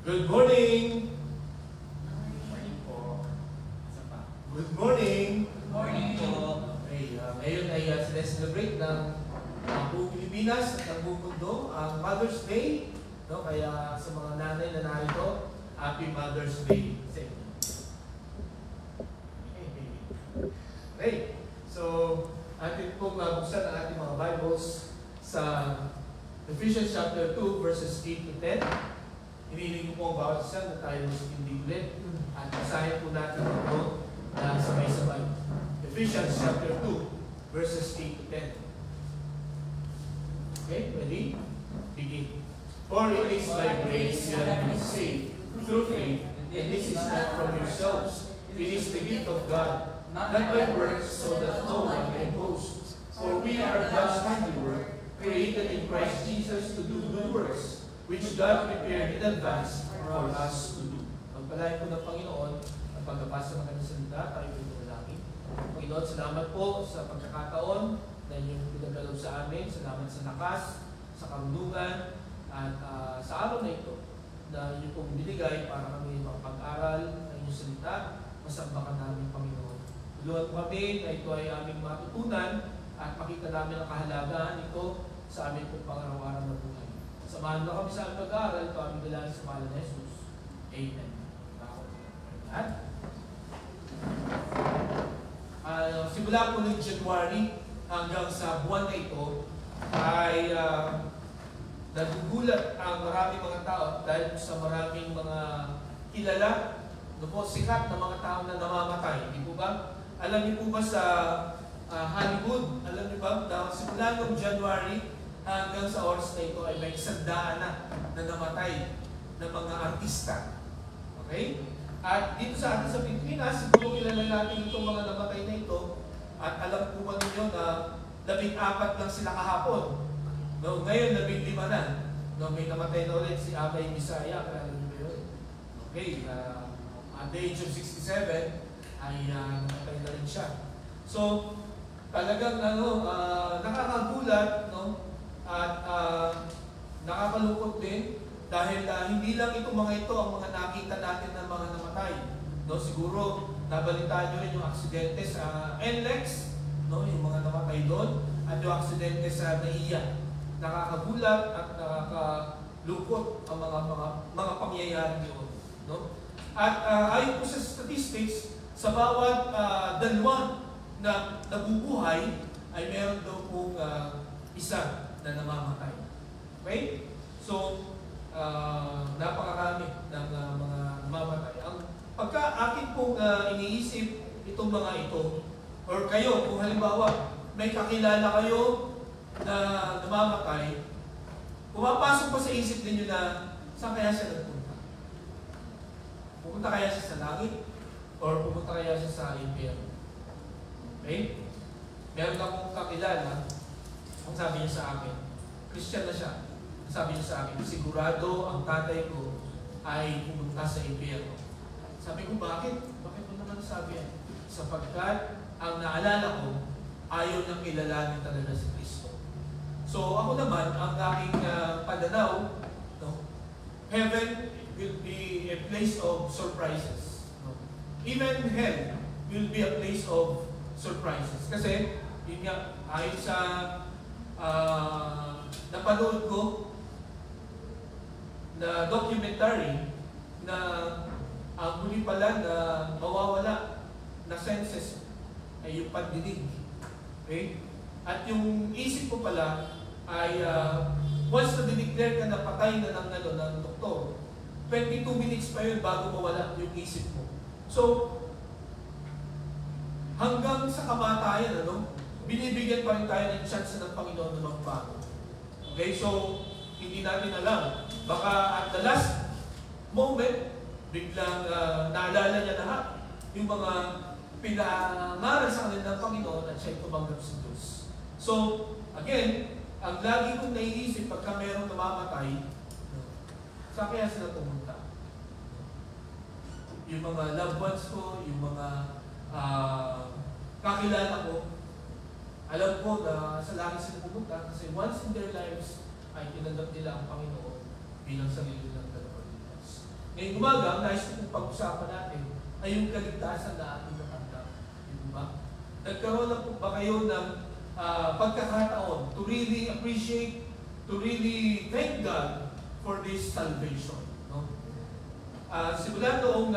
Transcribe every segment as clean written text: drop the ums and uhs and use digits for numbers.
Good morning! Morning po. Isa pa. Good morning! Good morning po. Okay, ngayon ay sineselebrate ng buong Pilipinas at ng buong mundo ang Mother's Day. No? Kaya sa mga nanay na narito, Happy Mother's Day sa inyo. Okay, so atin pong buksan ang ating mga Bibles sa Ephesians chapter 2 verses 8 to 10. Hinihiling ko po ang bawat isa na tayo hindi ulit at basahin po natin ito na sabay-sabay. Ephesians chapter 2 verses 8 to 10. Okay, ready? Begin. For it is by grace you have been saved through faith, and this is not from yourselves. It is the gift of God, not by works, so that no one can boast. For we are God's handiwork, created in Christ Jesus to do good works, which God prepared in advance for us to do. Pagpalain po ng Panginoon ang pagkabasa ng kanyang salita, tayo po manalangin. Panginoon, salamat po sa pagkakataon na inyong pinagalaw sa amin. Salamat sa lakas, sa karunungan, at sa araw na ito na inyong pong binigay para kami makapag-aral ng inyong salita. Masambakan namin, Panginoon. Tulungan po kami na ito ay aming matutunan at makita namin ang kahalagahan nito sa aming pong pang-araw-araw na buhay. Samahan na kami sa aming pag-aaral, ito aming dalangin sa pangalan ni Jesus. Amen. Simula po ng January hanggang sa buwan na ito ay nagugulat ang maraming mga tao dahil sa maraming mga kilala, sikat na mga tao na namamatay. Di po ba? Alam niyo po ba sa Hollywood, alam niyo ba na simula ng January hanggang sa oras na ito ay may 100 na namatay ng mga artista. Okay? At dito sa atin sa Pilipinas, siguro kilala natin itong mga namatay na ito at alam po ba ninyo na 14 lang sila kahapon. No, ngayon 15 na. No, may namatay na ulit si Abay Bisaya. Kaya alam niyo ba yun? Okay, at the age of 67 ay namatay na rin siya. So, talagang nakakagulat, no? At nakakalungkot din dahil hindi lang itong mga ito ang mga nakita natin ng mga namatay. No, siguro nabalitaan nyo rin yung aksidente sa NLEX, no, yung mga namatay doon, at yung aksidente sa NAIA. Nakakagulat at nakakalungkot ang mga pangyayari yun. No? At ayon po sa statistics, sa bawat dalawa na nabubuhay ay meron daw pong isa na namamatay. Okay? So, napakarami ng mga namamatay. Ang pagka akin pong iniisip itong mga ito, or kayo, kung halimbawa may kakilala kayo na namamatay, pumapasok po sa isip ninyo na saan kaya siya nagpunta? Pupunta kaya siya sa langit? Or pupunta kaya siya sa impyerno? Okay? Meron akong kakilala, ang sabi niya sa akin, Christian na siya. Sabi niya sa akin, sigurado ang tatay ko ay pumunta sa impyerno. Sabi ko, bakit? Bakit mo naman sabi yan? Sapagkat ang naalala ko, ayaw niyang kilalanin talaga si Kristo. So ako naman, ang aking pananaw, no, heaven will be a place of surprises. No? Even hell will be a place of surprises. Kasi, yun nga, ayon sa napanood ko na documentary na ang huli pala na mawawala na senses ay yung pandinig. Okay? At yung isip ko pala ay once na dineclare ka na patay na ng doktor, 22 minutes pa yun bago mawala yung isip mo. So, hanggang sa kamatayan, binibigyan pa rin tayo ng chance ng Panginoon na magbago. Okay, so, hindi natin alam. Baka at the last moment, biglang naalala niya lahat yung mga pinangaral sa kanila ng Panginoon at siya'y tumanggap sa Diyos. So, again, ang lagi kong naiisip pagka mayroong namamatay, saan kaya sila pumunta? Yung mga loved ones ko, yung mga kakilala ko, alam ko na sa langit sila pumunta kasi once in their lives ay tinanggap nila ang Panginoon bilang sarili ng Pilipinas. Ngayong umaga, ang nais kong pag-usapan natin ay yung kaligtasan na ating natanggap. Di ba? Nagkaroon na po ba kayo ng pagkakataon to really appreciate, to really thank God for this salvation? No? Simula noong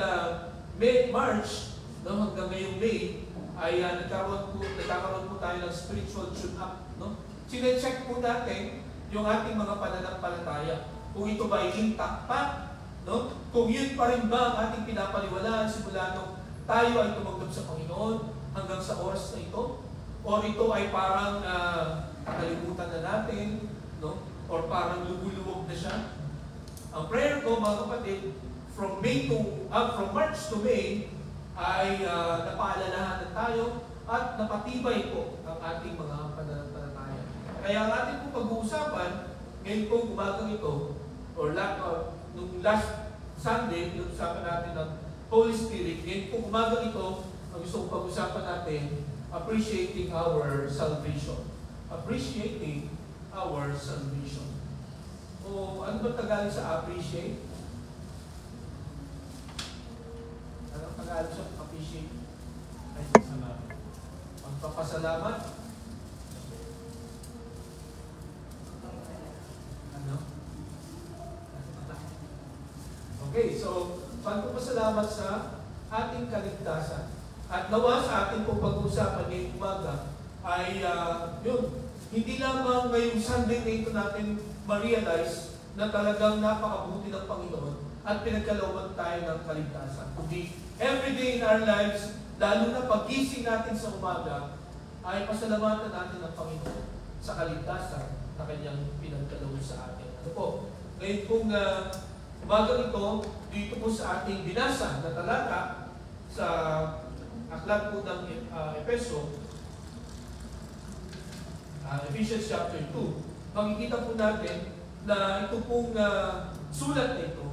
March, no, hanggang ngayong May, ay nagkakaroon po tayo ng spiritual tune-up. No? Sine-check po natin yung ating mga pananampalataya. Kung ito ba ay intact pa, no? Kung yun pa rin ba ang ating pinapaliwalaan simula nung tayo ay tumanggap sa Panginoon hanggang sa oras na ito? O ito ay parang nakalimutan na natin, no? Or parang lumuluwag na siya? Ang prayer ko, mga kapatid, from March to May, ay napaalalahanan tayo at napatibay po ang ating mga pananampalataya. Kaya ang ating po pag-uusapan, ngayon pong umagang ito, nung last Sunday, pinag-usapan natin ng Holy Spirit, ngayon pong umagang ito, ang gusto kong pag-usapan natin, appreciating our salvation. Appreciating our salvation. O ano ba Tagalog sa appreciate? Anong Tagalog sa appreciate? Ay, salamat. Pagpapasalamat? Ano? Okay, so pagpapasalamat sa ating kaligtasan. At nawa sa ating pong pag-uusapan ngayong umaga ay hindi lamang ngayong Sunday na ito natin ma-realize na talagang napakabuti ng Panginoon at pinagkalooban tayo ng kaligtasan. Kundi everyday in our lives, lalo na pag-gising natin sa umaga, ay pasalamatan natin ng Panginoon sa kaligtasan na Kanyang pinagkaloob sa atin. Ano po? Ngayon kung umagang ito, dito po sa ating binasa na talata sa aklat po ng Ephesians chapter 2, makikita po natin na ito pong sulat na ito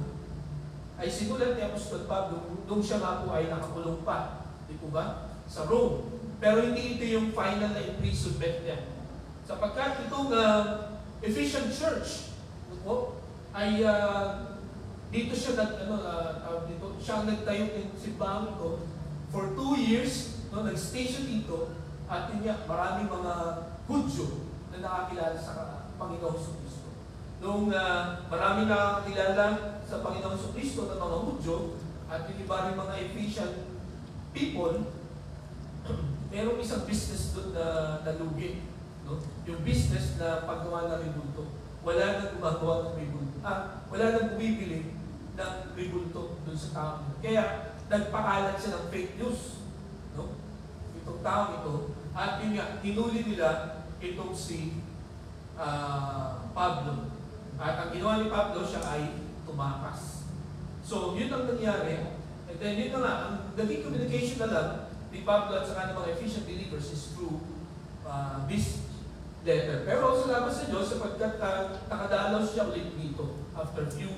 ay sinulat ni Apostol Pablo nung siya nga po ay nakakulong pa, di po ba? Sa Rome. Pero hindi ito yung final na imprisonment niya. Sapagkat itong Ephesian Church po, ay dito siya siya nagtayo ng simbahan ito for 2 years, no, nag-stay siya dito, at yun nga, maraming mga Hudyo na nakakilala sa Panginoong Kristo. Nung maraming nakakilala sa Panginoong Kristo ng mga Hudyo, at yung iba rin mga Ephesian people, merong isang business doon na nalugi. No? Yung business na paggawa ng ribulto. Wala nang gumagawa ng ribulto. Wala nang bumibili ng ribulto doon sa tao. Kaya, nagpakalat siya ng fake news. No? Itong tao ito. At yun nga, hinuli nila itong si Pablo. At ang ginawa ni Pablo, siya ay tumakas. So, yun ang nangyari. And then, yun na nga, ang naging communication na lang ni Pablo at saka ng mga Ephesian believers is through this letter. Pero salamat sa Diyos sapagkat nakadalaw siya ulit dito after few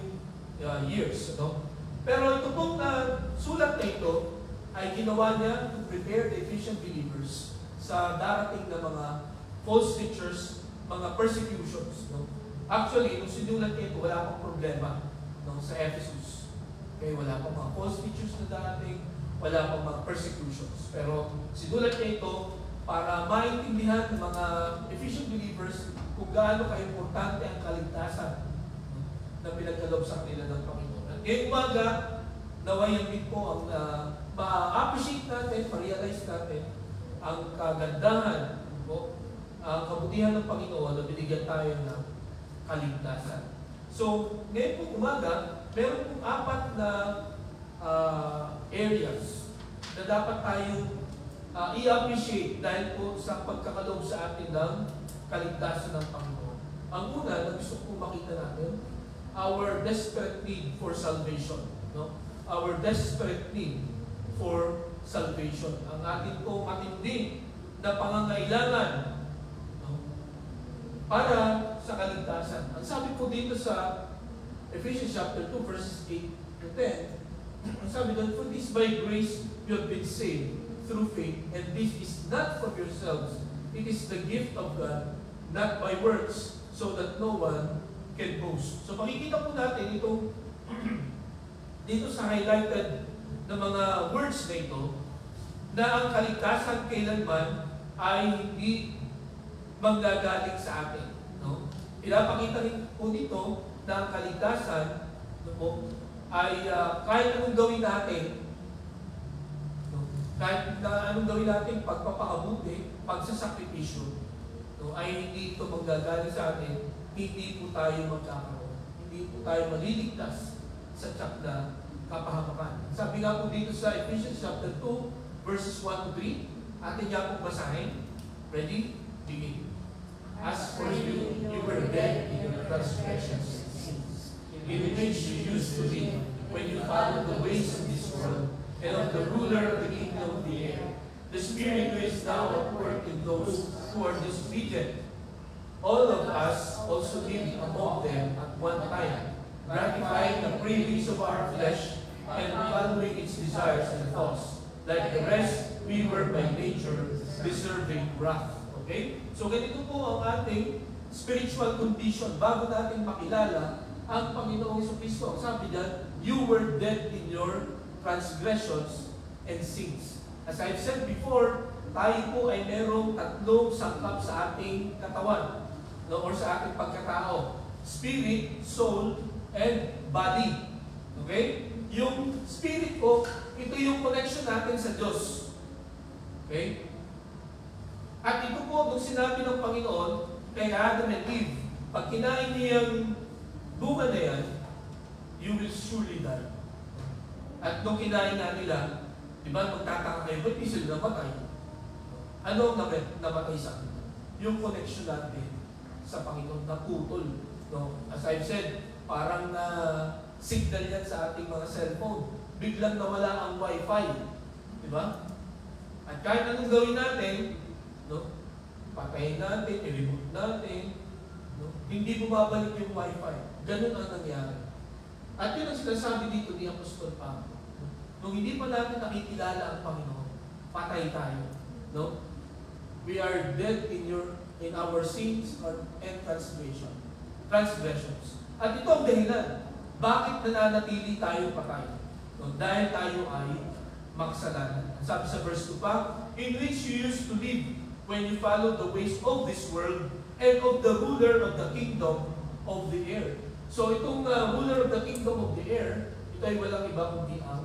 years. No? Pero ito pong sulat na ito ay ginawa niya to prepare the Ephesian believers sa darating na mga false teachers, mga persecutions. No? Actually, nung sinulat niya ito, wala pang problema sa Ephesus. Okay, wala pang mga false teachers na darating, wala pang mga persecutions. Pero sinulat niya ito para maintindihan ng mga Ephesian believers kung gaano ka-importante ang kaligtasan na pinagkaloob sa kanila ng Panginoon. At ngayong umaga, nawayan din po ang ma-appreciate natin, ma-realize natin ang kagandahan, ang kabutihan ng Panginoon na binigyan tayo ng kaligtasan. So, ngayon po umaga, meron pong 4 na areas na dapat tayong i-appreciate dahil po sa pagkakaloob sa atin ng kaligtasan ng Panginoon. Ang una na gusto kong makita natin, our desperate need for salvation. No? Our desperate need for salvation. Ang atin pong matindi na pangangailangan, no, para sa kaligtasan. Ang sabi po dito sa Ephesians chapter 2 verses 8 to 10, ang sabi doon, for this by grace you have been saved through faith, and this is not from yourselves. It is the gift of God, not by works, so that no one can boast. So makikita po natin itong dito sa highlighted na mga words na ito, na ang kaligtasan kailanman ay hindi manggagaling sa atin. No? Pinapakita rin po dito na ang kaligtasan ay kahit anong gawin natin, kahit na anong gawin natin, pagpapakabuti, pagsasakripisyo, ay hindi ito manggagaling sa atin, hindi po tayo magkakaroon. Hindi po tayo maliligtas sa tiyak na kapahamakan. Sabi nga po dito sa Ephesians chapter 2, verses 1 to 3, atin niya pong basahin. Ready? Begin. As for you, you were dead in your transgressions, in which you used to live when you followed the ways of this world and of the ruler of the kingdom of the air, the spirit who is now at work in those who are disobedient. All of us also lived among them at one time, gratifying the cravings of our flesh and following its desires and thoughts. Like the rest, we were by nature deserving wrath. Okay? So ganito po ang ating spiritual condition bago natin makilala ang Panginoong Jesucristo. Sabi diyan, you were dead in your transgressions and sins. As I've said before, tayo po ay merong tatlong sangkap sa ating katawan, no, or sa ating pagkatao. Spirit, soul, and body. Okay? Yung spirit ko, ito yung connection natin sa Diyos. Okay? At ito po, nung sinabi ng Panginoon kay Adam and Eve, pag kinain niyang bunga na yan, you will surely die. At nung kinain na nila, di ba, magtataka kayo, ba't di sila namatay? Ano ang namatay sa akin? Yung connection natin sa Panginoon na putol. No? As I've said, parang na signal yan sa ating mga cellphone. Biglang nawala ang wifi. Di ba? At kahit anong gawin natin, no? Patayin natin, i-remote natin, no? Hindi bumabalik yung wifi. Ganun ang nangyari. At yun ang sinasabi dito ni Apostol Pablo. Nung hindi pa natin nakikilala ang Panginoon, patay tayo. No? We are dead in our sins and transgressions. At ito ang dahilan. Bakit nananatili tayo patay? No? Dahil tayo ay makasalanan. Sabi sa verse 2 pa, in which you used to live when you followed the ways of this world and of the ruler of the kingdom of the air. So itong ruler of the kingdom of the air, ito ay walang iba kundi ang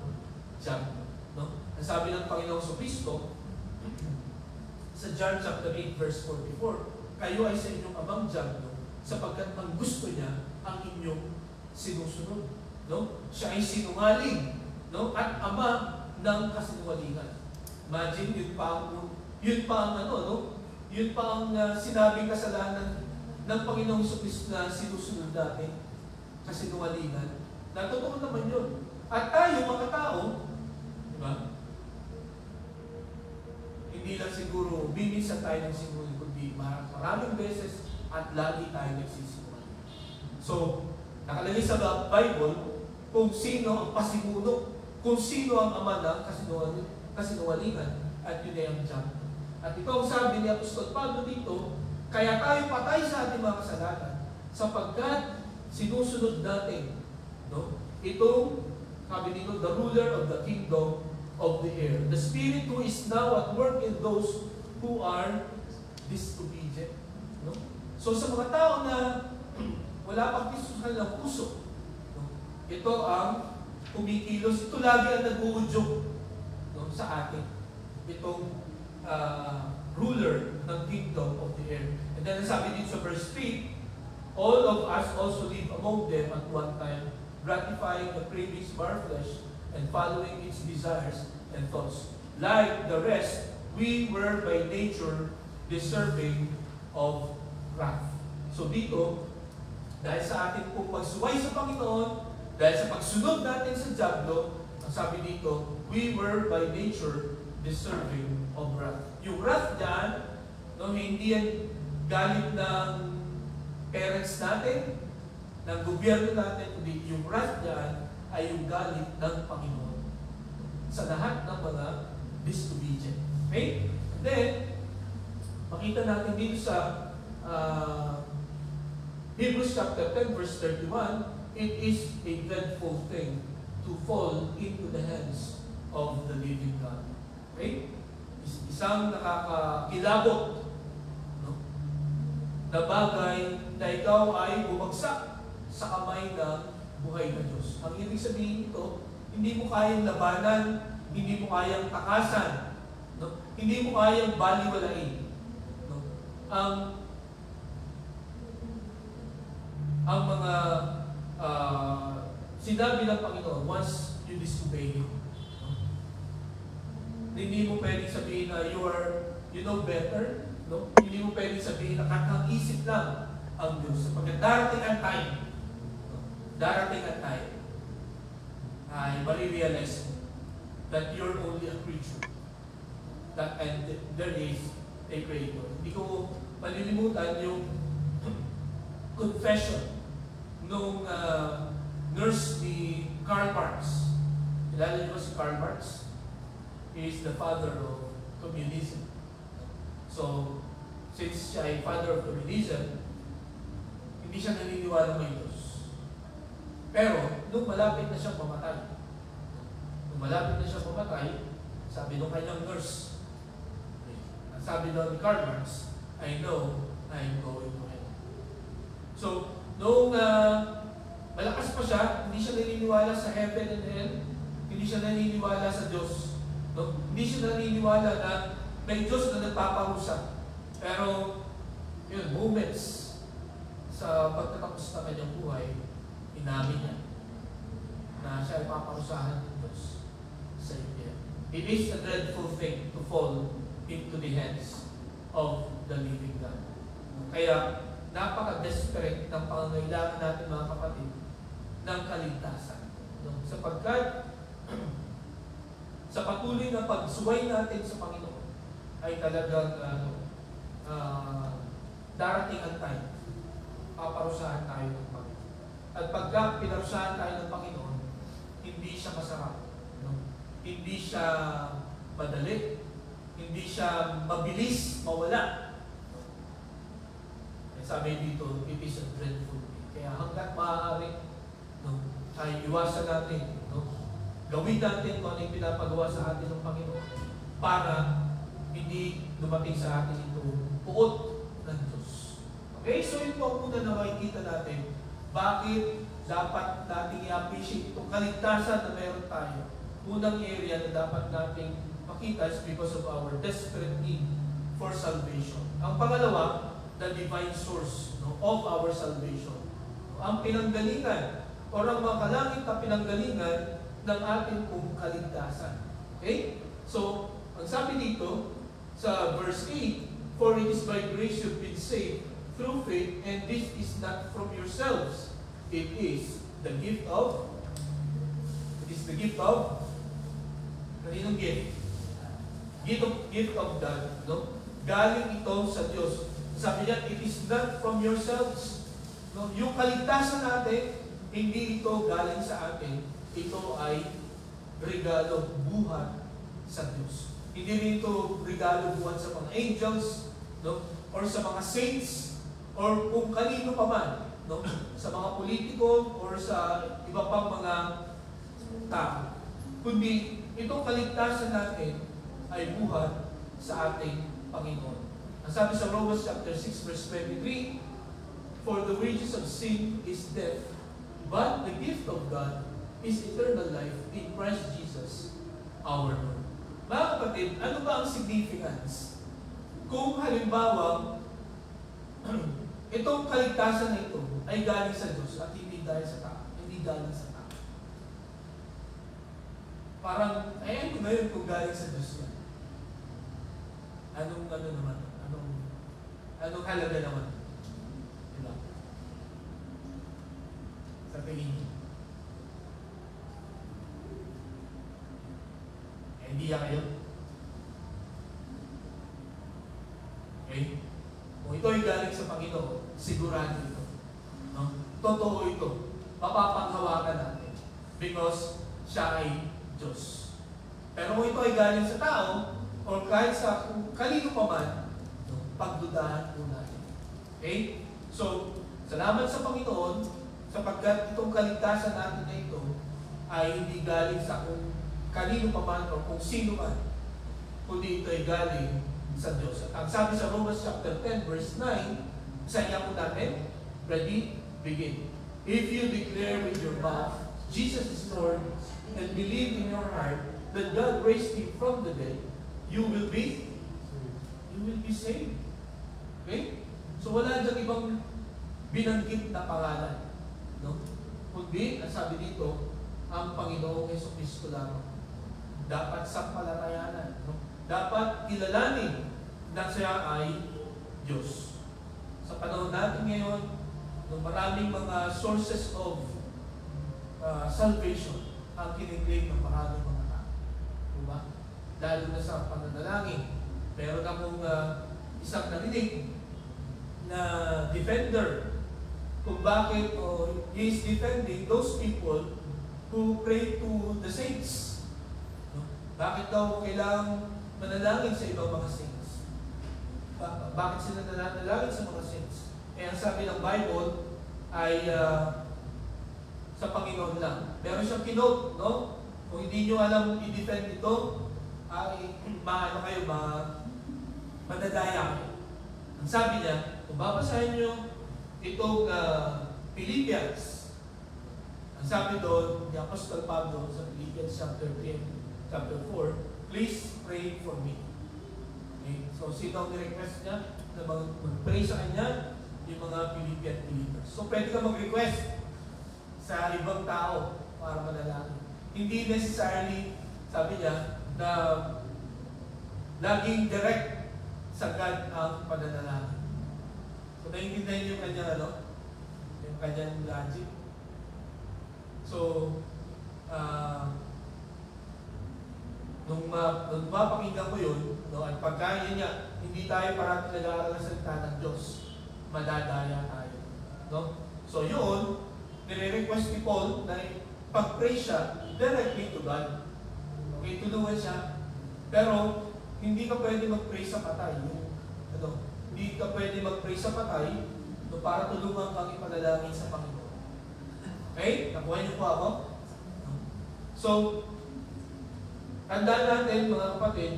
diablo. No? Ang sabi ng Panginoong Jesucristo sa John chapter 8 verse 44, kayo ay sa inyong amang diablo sapagkat ang gusto niya ang inyong sinusunod. No? Siya ay sinungaling, no? At ama ng kasinungalingan. Imagine, yun pa ang sinabing kasalanan ng Panginoong Jesucristo na sinusunod natin, kasinungalingan. Natotoo naman yun. At tayo, mga tao, di ba? Hindi lang siguro, minsan tayo ng sinungaling, kundi maraming beses at lagi tayo nagsisinungaling. So, nakalagay sa Bible kung sino ang pasimuno, kung sino ang ama ng kasinungalingan, at yun ay ang diablo. At ito ang sabi ni Apostol Pablo dito, kaya tayo patay sa ating mga kasalanan sapagkat sinusunod natin, no? Itong, sabi dito, the ruler of the kingdom of the air. The spirit who is now at work in those who are disobedient. No? So sa mga tao na wala pang Kristo sa kanilang puso, no? Ito ang kumikilos, ito lagi ang nag-uudyok, no, sa atin. Itong ruler ng kingdom of the air. And then sabi dito sa verse 3, all of us also live among them at one time, gratifying the cravings of our flesh and following its desires and thoughts. Like the rest, we were by nature deserving of wrath. So dito, dahil sa ating pong pagsuway sa Panginoon, dahil sa pagsunod natin sa diablo, ang sabi dito, we were by nature deserving of wrath. Yung wrath dyan, no, hindi yan galit ng parents natin, ng gobyerno natin, kundi yung wrath dyan ay yung galit ng Panginoon sa lahat ng mga disobedient. Okay? And then, makita natin dito sa Hebrews chapter 10 verse 31, it is a dreadful thing to fall into the hands of the living God. Okay? Isang nakakakilabot, no? Na bagay na ikaw ay bumagsak sa kamay ng buhay na Diyos. Ang ibig sabihin nito, hindi mo kayang labanan, hindi mo kayang takasan, no? Hindi mo kayang baliwalain. No? Ang mga sinabi ng Panginoon, once you disobey Him, no? Hindi mo pwedeng sabihin na you know better, no? Hindi mo pwedeng sabihin na ang isip lang ang Diyos. Sapagkat darating ang time, no? Darating ang time, ay marirealize mo that you're only a creature, that and there is a creator. Hindi ko malilimutan yung confession nung nurse ni Karl Marx. Kilala niyo ba si Karl Marx? He is the father of communism. So, since siya ay father of communism, hindi siya naniniwala may Diyos. Pero, nung malapit na siyang mamatay, sabi nung kanyang nurse, sabi daw ni Karl Marx, I know I'm going to heaven. So, nung malakas pa siya, hindi siya naniniwala sa heaven and hell, hindi siya naniniwala sa Diyos. No? Hindi siya naniniwala na may Diyos na nagpaparusa. Pero, yun, moments sa pagtatapos ng kanyang buhay, inamin niya na siya ay paparusahan ng Diyos sa impyerno. It is a dreadful thing to fall into the hands of the living God. Kaya, napaka-desperate ng pangangailangan natin mga kapatid ng kaligtasan. No? Sapagkat sa patuloy na pagsuway natin sa Panginoon ay talagang darating ang time, paparusahan tayo ng Panginoon. At pagka pinarusahan tayo ng Panginoon, hindi siya masarap. No? Hindi siya madali, hindi siya mabilis mawala. Sabi dito, it is a dreadful thing. Kaya hanggat maaari, no, ay iwasan natin, no, gawin natin kung ano yung pinapagawa sa atin ng Panginoon para hindi dumating sa atin ito puot ng Diyos. Okay? So ito ang una na makikita natin. Bakit dapat natin i-appreciate itong kaligtasan na meron tayo? Unang area na dapat nating makita is because of our desperate need for salvation. Ang pangalawa, the divine source, no, of our salvation. Ang pinanggalingan o ang makalangit na pinanggalingan ng ating pong kaligtasan. Okay? So, ang sabi dito sa verse 8, for it is by grace you've been saved through faith, and this is not from yourselves. It is the gift of kaninong gift? Gift of God, no? Galing ito sa Diyos. Sabi niya, it is not from yourselves. No? Yung kaligtasan natin, hindi ito galing sa atin. Ito ay regalo buhat sa Diyos. Hindi rin ito regalo buhat sa mga angels, no? Or sa mga saints, or kung kanino pa man, no? Sa mga politiko, or sa iba pang mga tao. Kundi, itong kaligtasan natin ay buhat sa ating Panginoon. Ang sabi sa Romans chapter 6 verse 23, for the wages of sin is death, but the gift of God is eternal life in Christ Jesus our Lord. Mga kapatid, ano ba ang significance? Kung halimbawa, itong kaligtasan na ito ay galing sa Diyos at hindi dahil sa tao, hindi galing sa tao. Parang, ano na yun kung galing sa Diyos yan? Anong halaga naman? Diba? Sa tingin niyo. Hindi kayo? Okay? Kung ito ay galing sa Panginoon, sigurado ito. No? Totoo ito. Mapapanghawakan natin. Because siya ay Diyos. Pero kung ito ay galing sa tao, or kahit sa kanino pa man, pagdudahan po natin. Okay? So, salamat sa Panginoon sapagkat itong kaligtasan natin na ito ay hindi galing sa kung kanino pa man o kung sino man, kundi ito ay galing sa Diyos. At ang sabi sa Romans chapter 10 verse 9, sa iya po natin, ready, begin. If you declare with your mouth, Jesus is Lord, and believe in your heart that God raised Him from the dead, you will be saved. Okay? So wala dyan ibang binanggit na pangalan. No? Kundi, ang sabi dito, ang Panginoong Jesucristo lamang. Dapat sampalatayanan. No? Dapat kilalanin na siya ay Diyos. Sa panahon natin ngayon, no, maraming mga sources of salvation ang kiniklaim ng maraming mga tao. Diba? Lalo na sa pananalangin. Meron akong isang narinig na defender kung bakit he is defending those people who pray to the saints. No? Bakit daw kailangang manalangin sa ibang mga saints? Bakit sila nananalangin sa mga saints? Eh, ang sabi ng Bible ay sa Panginoon lang. Meron siyang kinote, no? Kung hindi nyo alam i-defend ito, ay madadaya kayo. Ang sabi niya, kung babasahin nyo itong Philippians, ang sabi doon ni Apostol Pablo sa Philippians chapter 3, chapter 4, please pray for me. Okay? So, sino ang request niya na mag-pray sa kanya? Yung mga Philippian believers. So, pwede ka mag-request sa ibang tao para manalangin. Hindi necessarily, sabi niya, na laging direct sa God ang pananalangin. So, naiintindihan yung kanyang yung kanyang logic. So, nung mapakinggan ko yun, no, at pagka yun niya, hindi tayo parang nag-aaral sa salita ng Diyos, madadaya tayo. No? So, yun, nire-request ni Paul na pag-pray siya directly to God. Okay, tulungan siya. Pero, hindi ka pwede mag-pray sa patay. Hindi ka pwede mag-pray sa patay para tulungan kang ipanalangin sa Panginoon. Okay? Nakuha niyo po ako? So, tandaan natin mga kapatid,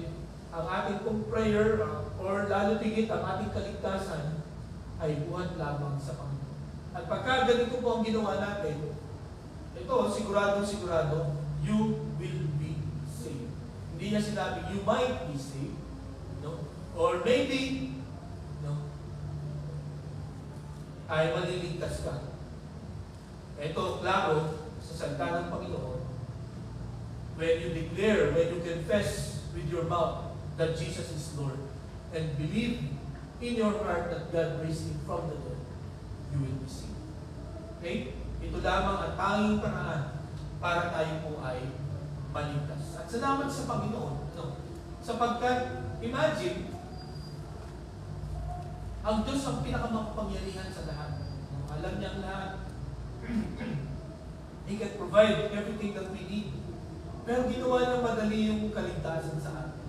ang ating pong prayer or lalo tigit ang ating kaligtasan ay buhat lamang sa Panginoon. At pagka ganito po ang ginawa natin, ito, sigurado, you will be saved. Hindi niya sinabi, you might be saved. No? Or maybe, no? Ay maliligtas ka. Ito, klaro, sa salita ng Panginoon, when you declare, when you confess with your mouth that Jesus is Lord, and believe in your heart that God raised Him from the dead, you will be saved. Okay? Ito lamang ang tanging paraan para tayo po ay maligtas. At salamat sa Panginoon, no? Sapagkat, imagine, ang Diyos ang pinakamakapangyarihan sa lahat. No? Alam niya ang lahat. He can provide everything that we need. Pero ginawa niya madali yung kaligtasan sa atin.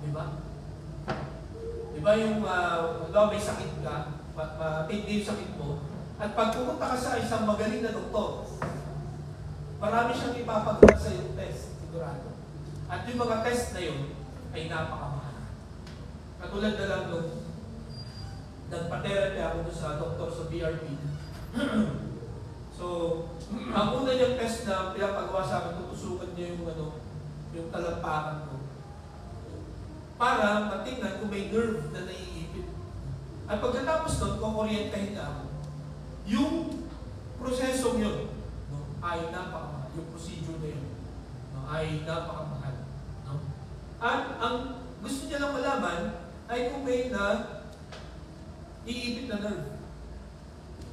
Diba? Diba yung, may sakit ka, matindi yung sakit mo, at pag pumunta ka sa isang magaling na doktor, marami siyang ipapagawa sa yung test, sigurado. At yung mga test na yun ay napakamahal. Katulad na lang nung nagpa-therapy ako doon sa doktor sa BRP. So, ang una niyang test na pinapagawa sa akin, tutusukan niya yung talampakan ko. Para matingnan kung may nerve na naiipit. At pagkatapos doon, kukuryentahin na ako. Yung prosesong yun, no, ay napakamahal. Yung procedure na yun, no, ay napakamahal. No? At ang gusto niya lang malaman ay kung may na iipit na nerve.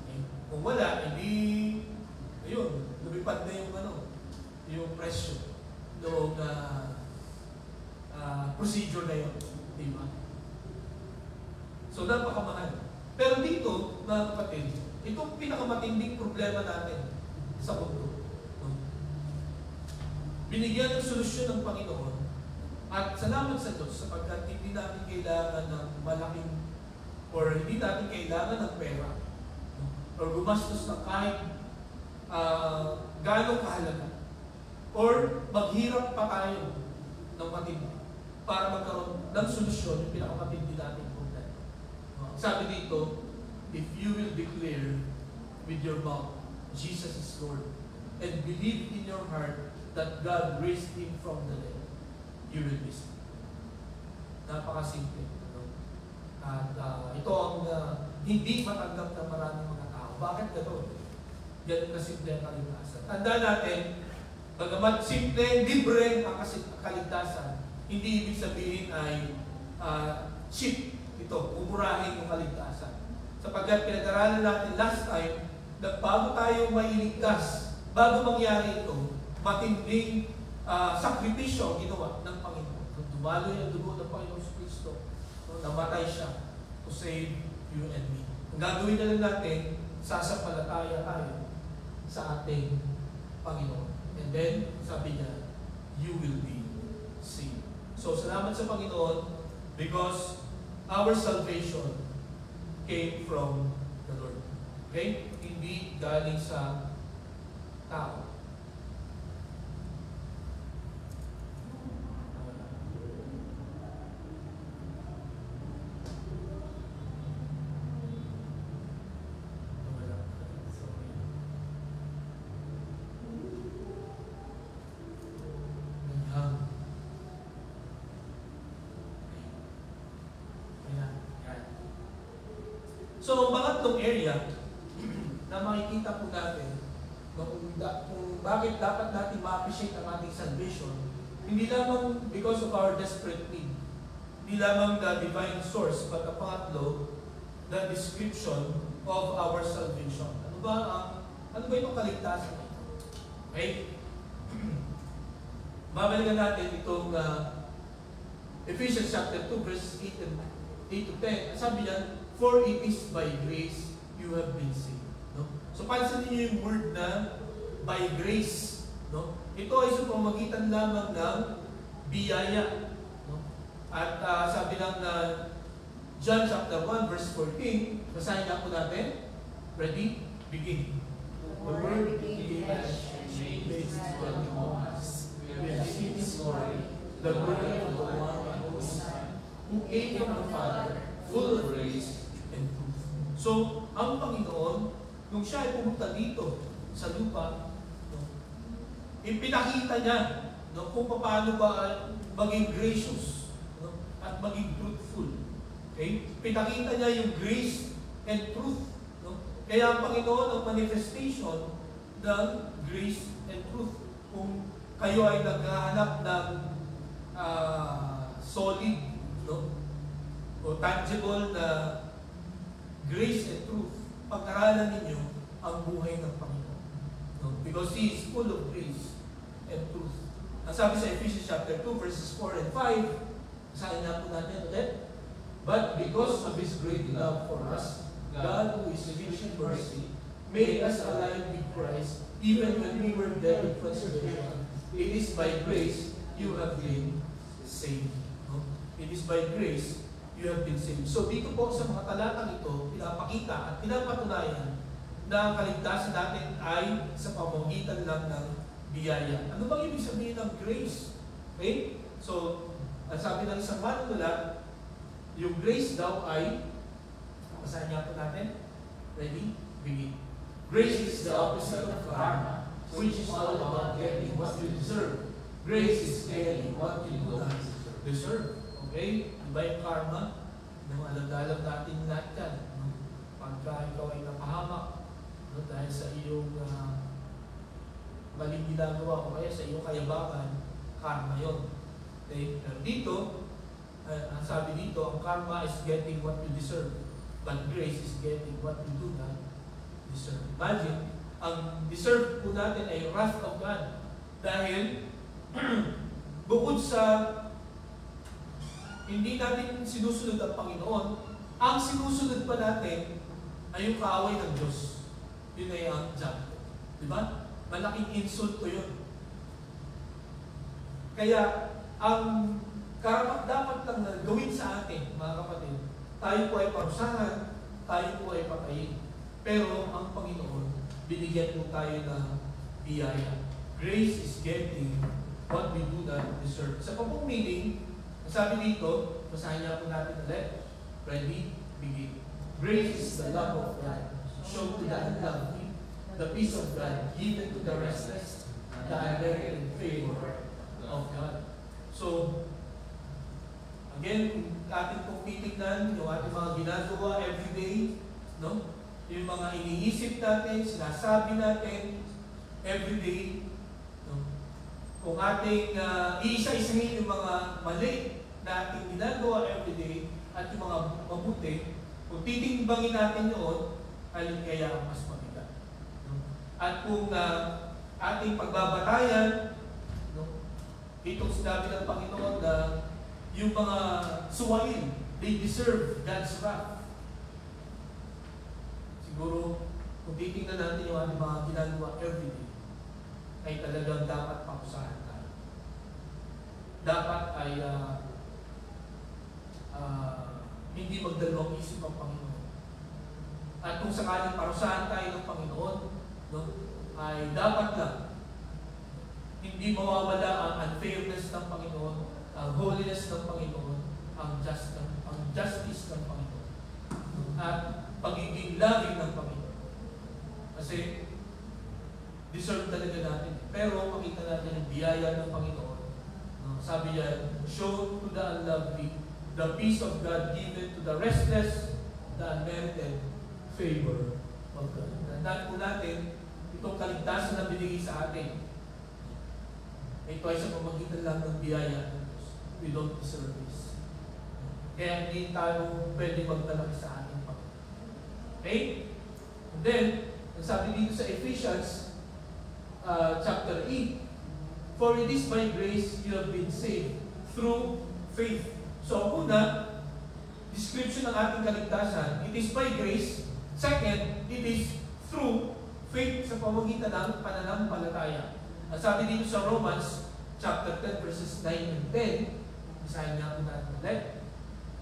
Okay? Kung wala, hindi, ayun, lumipad na yung pressure doon na procedure na yun. Di ba? So, napakamahal. Pero dito, mga kapatid, itong pinakamatinding problema natin sa mundo. No? Binigyan ng solusyon ng Panginoon at salamat sa Diyos sapagkat hindi natin kailangan ng malaking or hindi natin kailangan ng pera or gumastos ng kahit gano'ng kahalaga maghirap pa tayo ng matindi para magkaroon ng solusyon yung pinakamatindi nating problema. Sabi dito, if you will declare with your mouth, Jesus is Lord, and believe in your heart that God raised Him from the dead, you will be saved. Napakasimple. At ito ang hindi matanggap ng maraming mga tao. Bakit gano'n? Ganun kasimple ang kaligtasan. Tandaan natin, bagamat simple, libre ang kaligtasan, hindi ibig sabihin ay cheap ito, umurahin yung kaligtasan. Sapagkat pinag-aralan natin last time, na bago tayo mailigtas, bago mangyari ito, matinding sakripisyo ang ginawa ng Panginoon. Nung dumalo yung dugo ng Panginoon sa Kristo, namatay siya to save you and me. Ang gagawin na lang natin, sasampalataya tayo sa ating Panginoon. And then, sabi niya, you will be saved. So, salamat sa Panginoon because our salvation came from the Lord. Okay? Hindi galing sa tao. So, ang pangatlong area na makikita po natin kung bakit dapat natin ma-appreciate ang ating salvation, hindi lamang because of our desperate need, hindi lamang the divine source, but ang pangatlo, the description of our salvation. Ano ba itong kaligtasan? Okay? Babalikan natin itong Ephesians chapter 2, verses 8 to 10. Sabi niyan, for it is by grace you have been saved. No? So, pansinin niyo yung word na by grace. No? Ito ay sa pamamagitan lamang ng biyaya. No? At sabi ng John chapter 1, verse 14, basahin nga po natin. Ready? Begin. The word became flesh and made his dwelling among us. We have seen his glory, the glory of the one and only Son, who came from the Father, full of grace and truth. So, ang Panginoon, nung siya ay pumunta dito sa lupa, no, ipinakita niya kung paano ba maging gracious, no, at maging truthful. Okay? Pinakita niya yung grace and truth. No? Kaya ang Panginoon ang manifestation ng grace and truth. Kung kayo ay naghahanap ng solid, no, o tangible na grace and truth, pag-aralan ninyo ang buhay ng Panginoon. No? Because He is full of grace and truth. Ang sabi sa Ephesians chapter 2, verses 4 and 5, sabi na po natin ulit, but because of His great love for us, God, who is rich in mercy, made us alive with Christ, even when we were dead in transgression. It is by grace you have been saved. No? It is by grace you have been saved. So dito po sa mga talatang ito, pinapakita at pinapatunayan na ang kaligtasan natin ay sa pamamagitan lang ng biyaya. Ano bang ibig sabihin ng grace? Okay? So, ang sabi ng isang manunulat, yung grace daw ay, basahin niya po natin. Ready? Begin. Grace is the opposite of karma, which is all about getting what you deserve. Grace is getting what you don't deserve. Okay? Diba yung karma? Alam natin lahat yan. Pagka ikaw ay napahamak, no, dahil sa iyong maling ginagawa o kaya sa iyong kayabangan, karma yun. Okay? Pero dito, ang sabi dito, ang karma is getting what you deserve. But grace is getting what you do not deserve. Imagine, ang deserve po natin ay wrath of God. Dahil, bukod sa hindi natin sinusunod ang Panginoon, ang sinusunod pa natin ay yung kaaway ng Diyos. Yun ay ang judgment. Diba? Malaking insulto yun. Kaya, ang karapat dapat lang na gawin sa atin, mga kapatid, tayo po ay parusahan, tayo po ay patayin. Pero ang Panginoon, binigyan po tayo ng biyaya. Grace is getting what we do not deserve. Sa pong meaning, sabi dito, basahin niya po natin ulit. Ready? Begin. Grace is the love of God, shown to the unlovely, the peace of God, given to the restless, the unmerited favor of God. So, again, kung ating pong titignan, yung ating mga ginagawa everyday, no? Yung mga iniisip natin, sinasabi natin everyday, no? Kung ating iisa-isahin yung mga mali na ating ginagawa everyday at yung mga mabuti, kung titimbangin natin yun, alin kaya ang mas mabigat. No? At kung ating pagbabatayan, no? Itong sinabi ng Panginoon na yung mga suwain, they deserve God's wrath. Siguro, kung titingnan natin yung ating mga ginagawa everyday, ay talagang dapat pakusahan tayo. Dapat ay hindi magdalawang isip ang Panginoon. At kung sakaling parusahan tayo ng Panginoon, no, ay dapat lang hindi mawawala ang unfairness ng Panginoon, ang holiness ng Panginoon, ang justice ng Panginoon, at pagiging loving ng Panginoon. Kasi deserve talaga natin. Pero makita natin yung biyaya ng Panginoon. Sabi niya, show to the unlovely the peace of God given to the restless, the unmerited favor of God. Tandaan po natin, itong kaligtasan na binigay sa atin, ito ay sa pamagitan lang ng biyaya ng Diyos. We don't deserve this. Kaya hindi tayo pwede magtalaki sa ating Panginoon. Okay? And then, sabi dito sa Ephesians chapter 8, for it is by grace you have been saved through faith. So, una, description ng ating kaligtasan, it is by grace. Second, it is through faith sa pamagitan ng pananampalataya. Ang sabi dito sa Romans chapter 10 verses 9 and 10, isahin nga po natin ulit.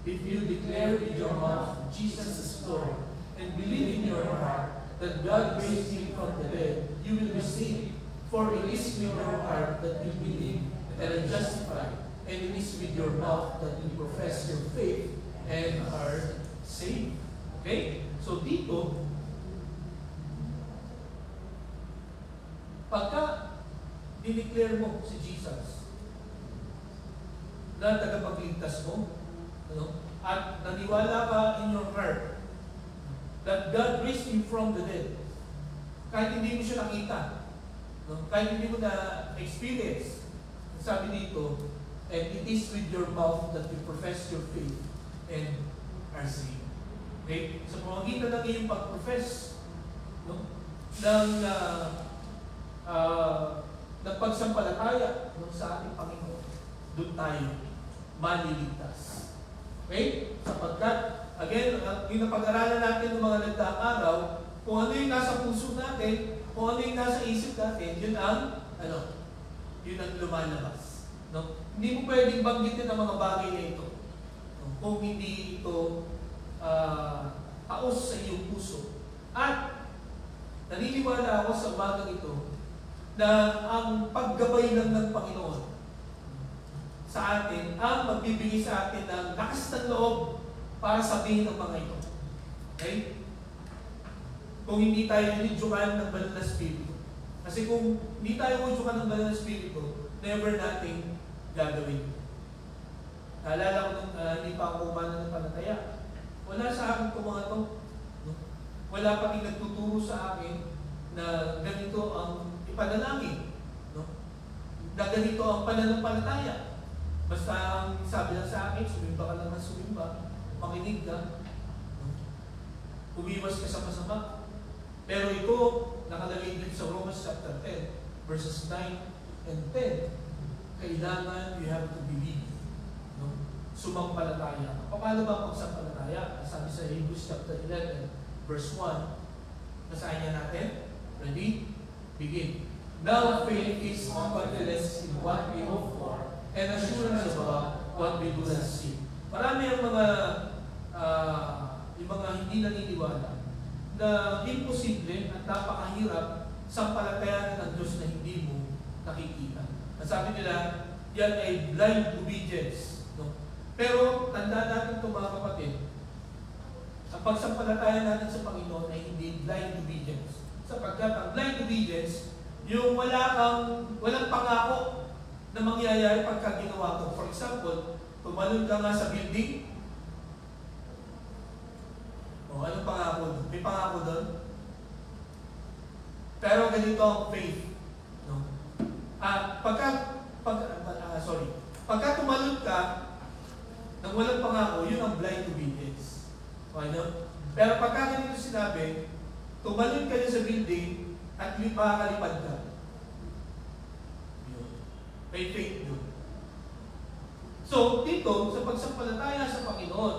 If you declare with your mouth Jesus is Lord and believe in your heart that God raised him from the dead, you will be saved. For it is with your heart that you believe and are justified, and it is with your mouth that you profess your faith and are saved. Okay? So dito, pagka dineclare mo si Jesus na tagapagligtas mo, ano, at naniwala ka in your heart that God raised him from the dead, kahit hindi mo siya nakita, no? Kahit hindi mo na-experience, sabi dito, and it is with your mouth that you profess your faith and are saved. Okay? Sa pamagitan ng iyong pag-profess, no, ng pagsampalataya, no, sa ating Panginoon, doon tayo maliligtas. Okay? Sapagkat, again, yung napag-aralan natin ng mga nagdaang araw, kung ano yung nasa puso natin, kung ano yung nasa isip natin, yun ang lumalabas. No? Hindi mo pwedeng banggitin ang mga bagay na ito, no, kung hindi ito taos sa iyong puso. At naniniwala ako sa umagang ito na ang paggabay lang ng Panginoon sa atin ang magbibigay sa atin ng lakas ng loob para sabihin ang mga ito. Okay? Kung hindi tayo nilidyukan ng banal na Espiritu. Kasi kung hindi tayo nilidyukan ng banal na Espiritu, never nating gagawin. Naalala ko nung hindi pa ako mananampalataya. Wala sa akin itong mga ito. No? Wala pa rin nagtuturo sa akin na ganito ang ipanalangin. No? Na ganito ang pananampalataya. Basta ang sabi lang sa akin, sumimba ka lang ng sumimba, makinig ka, no? Umiwas ka sa masama. Pero ito, nakalagay din sa Romans chapter 10, verses 9 and 10. Kailangan you have to believe. No? Sumampalataya. Paano ba pagsampalataya? Sabi sa Hebrews chapter 11, verse 1. Basahin niya natin. Ready? Begin. Now faith is confidence in what we hope for and assurance about what we do not see. Marami ang mga hindi naniniwala na imposible at napakahirap sampalatayanan ng Diyos na hindi mo nakikita. Sabi nila, yan ay blind obedience. No? Pero tanda natin ito mga kapatid, ang pagsampalataya natin sa Panginoon ay hindi blind obedience. Sapagkat ang blind obedience, yung walang pangako na mangyayari pagka ginawa ko. For example, tumalon ka nga sa building, anong pangako doon? May pangako doon? Pero ganito ang faith. No? Pagka tumalon ka nang walang pangako, yun ang blind obedience. Okay, no? Pero pagka ganito sinabi, tumalon ka din sa building at makakalipad ka. Yun. May faith doon. So, dito, sa pagsampalataya sa Panginoon,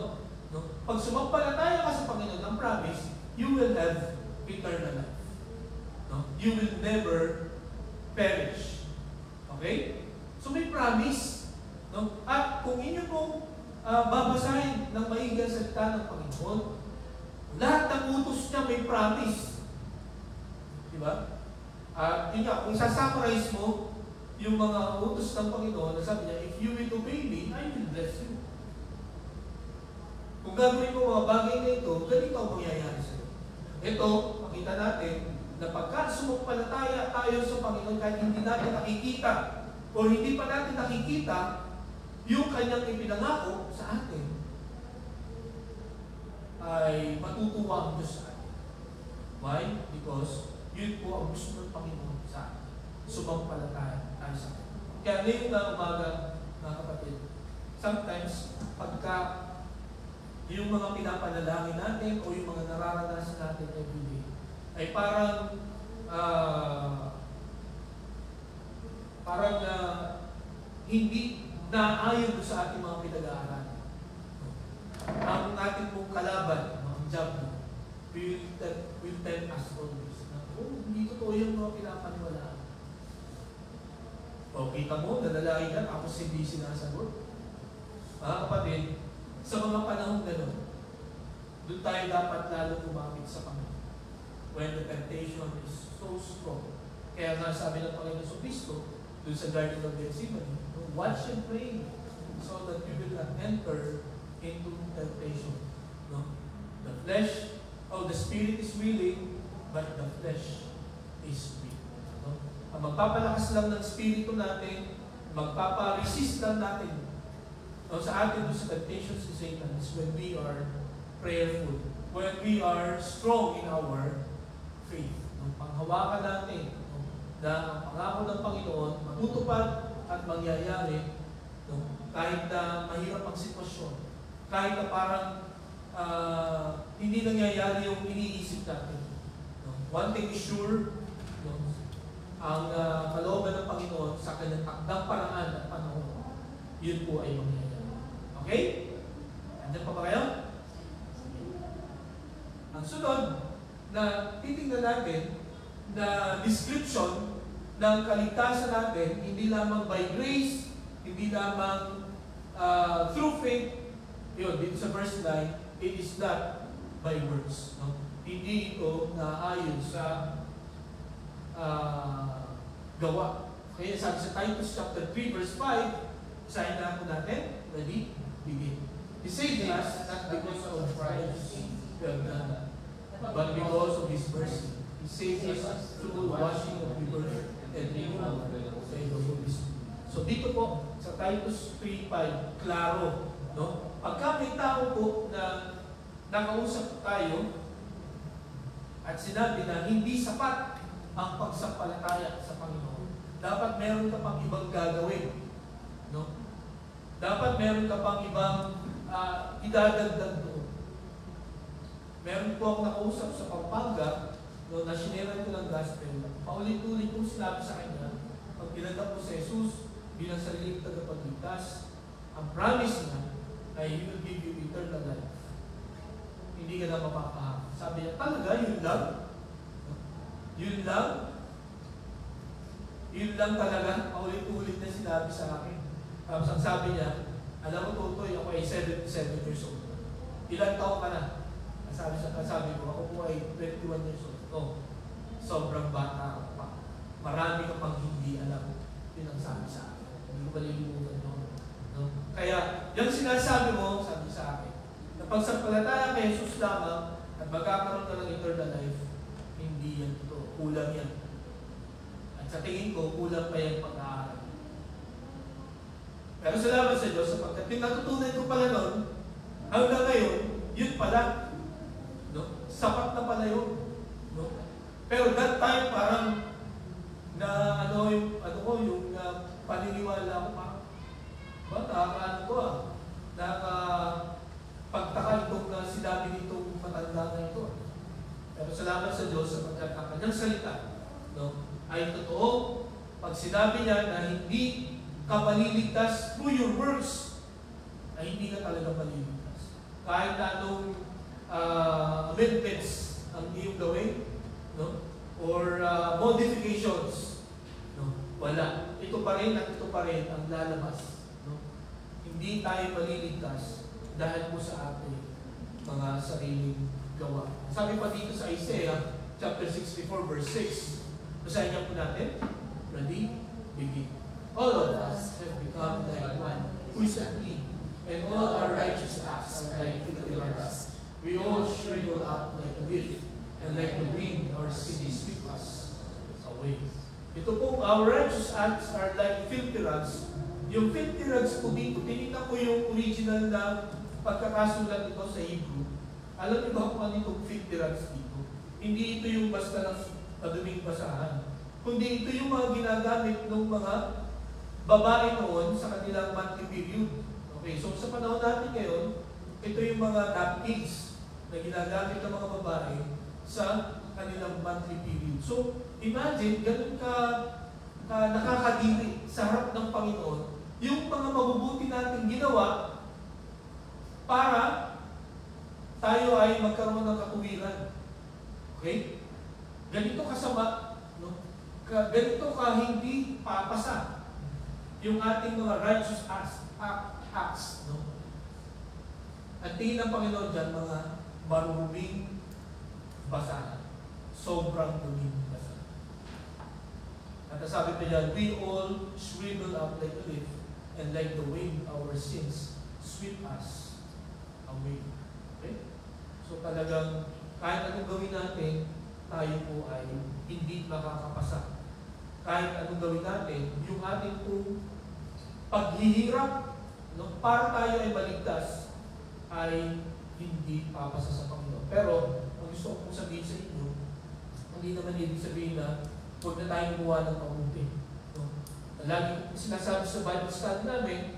no? Pag sumampalataya ka sa Panginoon, ang promise, you will have eternal life. No? You will never perish. Okay? So may promise. No? At kung inyo pong babasahin ng maigi ang salita ng Panginoon, lahat ng utos niya may promise. Diba? Yun nga, kung sasummarize mo yung mga utos ng Panginoon, sabi niya, if you will obey me, I will bless you. Kung gagawin mo mga bagay na ito, ganito ang mangyayari sa iyo. Ito, makita natin na pagka sumampalataya tayo sa Panginoon kahit hindi natin nakikita o hindi pa natin nakikita yung kanyang ipinangako sa atin, ay matutuwa ang Diyos sa atin. Why? Because yun po ang gusto ng Panginoon sa atin. Sumampalataya tayo sa atin. Kaya ngayon na umaga, mga kapatid, sometimes pagka yung mga pinapanalangin natin o yung mga nararanasan natin every day ay parang hindi naayon sa ating mga pinag-aaralan. Ang ating pong kalaban, mga job will tell us always na, hindi totoo yung mga pinapaniwalaan. O kita mo, nanalangin ka, tapos hindi sinasagot. Mga kapatid, sa mga panahon gano'n, doon tayo dapat lalo kumapit sa Panginoon. When the temptation is so strong. Kaya nga sabi ng Panginoon sa Kristo, doon sa Garden of Gethsemane, watch and pray so that you will not enter into temptation. No? The spirit is willing, but the flesh is weak. No? Ang magpapalakas lang ng spirito natin, magpaparesist lang natin sa atin sa temptations ni Satan is when we are prayerful, when we are strong in our faith. Nung panghawakan natin na ang pangako ng Panginoon matutupad at mangyayari kahit na mahirap ang sitwasyon, kahit na parang hindi nangyayari yung iniisip natin. One thing is sure, ang kalooban ng Panginoon sa kanyang takdang paraan at panahon, yun po ay mangyayari. Okay? Andiyan pa ba kayo? Ang sunod na titingnan natin na description ng kaligtasan natin, hindi lamang by grace, hindi lamang through faith, yun, dito sa verse 9, it is not by works. No? Hindi ito naayon sa gawa. Kaya sabi sa Titus chapter 3 verse 5, isahin na po natin, ready? Begin. He saved us not because of righteousness we have done, but because of His mercy. He saved us through the washing of the word and renewal of the Holy Spirit. So dito po, sa Titus 3:5, klaro, no? Pagka may tao po na nakausap tayo at sinabi na hindi sapat ang pagsampalataya sa Panginoon, dapat meron ka pang ibang gagawin. No? Dapat meron ka pang ibang idadagdag doon. Meron po akong nakausap sa Pampanga, no, na sineran ko ng gospel. Paulit-ulit kong sinabi sa kanya, pag pinagdap mo sa Jesus bilang sariling tagapagligtas, ang promise niya ay He will give you eternal life. Hindi ka na mapapaham. Sabi niya, talaga, yun lang? Yun lang? Yun lang talaga? Paulit-ulit na sinabi sa akin. Tapos ang sabi niya, alam mo Tutoy, ako ay 77 years old. Ilang taon ka na? Sabi ko, ako po ay 21 years old. Sobrang bata ako pa. Marami ka pang hindi alam. Yun ang sabi sa malilimutan mo. No? Kaya, yung sinasabi mo, sabi sa akin, na pagsampalataya kay Jesus lamang at magkakaroon ka ng eternal life, hindi yan totoo. Kulang yan. At sa tingin ko, kulang pa yan pag-aaral. Pero salamat sa Diyos, sapagkat yung natutunan ko pala noon, hanggang ngayon, yun pala. No? Sapat na pala yun. No? Pero that time, parang yung paniniwala ko pa. Nakakaano ko nakakapagtaka itong sinabi nitong matanda na ito. Pero salamat sa Diyos sapagkat ang kanyang salita, no, ay totoo. Pag sinabi niya na hindi ka maliligtas through your works, ay hindi ka talaga maliligtas. Kahit na anong amendments ang iyong gawin, no, or modifications, no, wala. Ito pa rin at ito pa rin ang lalabas. No? Hindi tayo maliligtas dahil po sa ating mga sariling gawa. Sabi pa dito sa Isaiah chapter 64 verse 6. Basahin niya po natin. Ready? Begin. All of us have become like one who is unclean, and all our righteous acts are like filthy rags. We all shrivel up like a leaf, and like the wind our cities sweep us away. Ito pong our righteous acts are like filthy rags. Yung filthy rags po dito, tinignan ko yung original na pagkakasulat nito sa Hebrew. Alam niyo ba kung ano itong filthy rags dito? Hindi ito yung basta ng maduming basahan. Kundi ito yung mga ginagamit ng mga babae noon sa kanilang monthly period. Okay, so sa panahon natin ngayon, ito yung mga napkins na ginagamit ng mga babae sa kanilang monthly period. So, imagine, ganun ka nakakadiri sa harap ng Panginoon yung mga mabubuti nating ginawa para tayo ay magkaroon ng katuwiran. Okay? Ganito kasama, no? Ganito ka hindi papasa yung ating mga righteous acts, no? At tingin ng Panginoon dyan, mga maruming basahan. Sobrang duming basahan. At sabi pa dyan, we all shrivel up like a leaf, and like the wind, our sins sweep us away. Okay? So talagang, kahit anong gawin natin, tayo po ay hindi makakapasa. Kahit anong gawin natin, yung ating pong paghihirap, no, para tayo ay maligtas, ay hindi papasa sa Panginoon. Pero, ang gusto ko pong sabihin sa inyo, hindi naman ibig sabihin na huwag na tayong gumawa ng mabuti. No? Lagi sinasabi sa Bible study namin,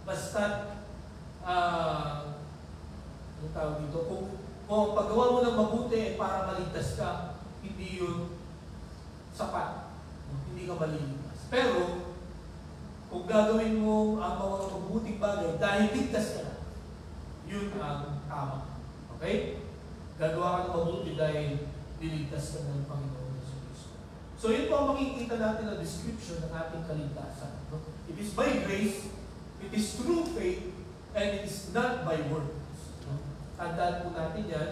basta, anong tawag dito, kung paggawa mo ng mabuti ay para maligtas ka, hindi yun sapat. No? Hindi ka maliligtas. Pero, kung gagawin mo ang mga mabuting bagay dahil ligtas ka na, yun ang tama. Okay? Gagawa ka ng mabuti dahil liligtas ka ng Panginoon Jesus. So yun po ang makikita natin na description ng ating kaligtasan. No? It is by grace, it is through faith, and it is not by works. No? Tandaan po natin yan.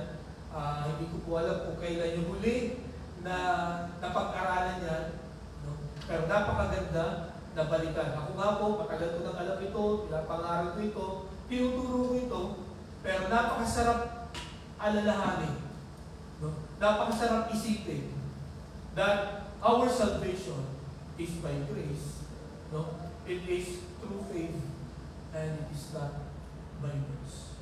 Hindi ko po alam kung kailan yung huli na napag-aralan yan. No? Pero napakaganda na balikan. Ako nga po, matagal ko nang alam ito, pinapangaral ko ito, tinuturo ko ito, pero napakasarap alalahanin. No? Napakasarap isipin that our salvation is by grace. No? It is through faith and it is not by works.